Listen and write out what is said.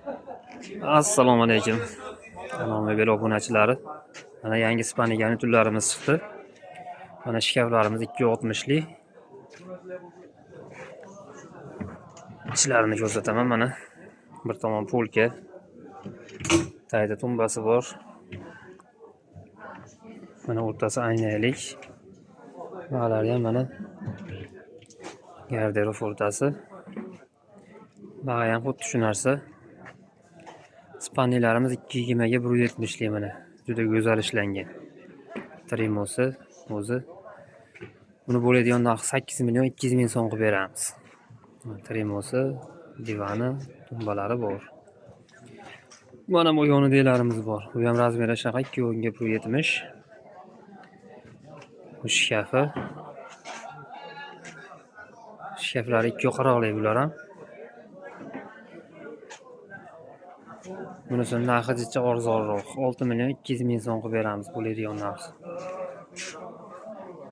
Assalomu alaykum. Kanalga bel obunachilari. Mana yangi Spanigani turlarimiz chiqdi. Mana shkaflarimiz 260 lik. İchlarini ko'rsataman mana. Bir tomon polka. Tayda tumbasi bor. Mana o'rtasi aynalik. Bular ham mana garderob o'rtasi. Bag'i ham xuddi shu narsa. Spaniyalarimiz 220 ga 170 lik mana. Juda go'zal ishlangan. Trimosi o'zi. Buni bo'ladigan narxi 8 million 200 ming so'm qilib beramiz. Trimosi, divani, tumbalari bor. Mana bu yonidagilarimiz bor. Bu ham razmeri shunaqa 2 ga 170. Bu shkafi. Shkaflari 2.40 lik bular ham. Bunisini narxi jicha arzonroq. 6 million 200 ming so'm qilib beramiz bo'ladigan narxi.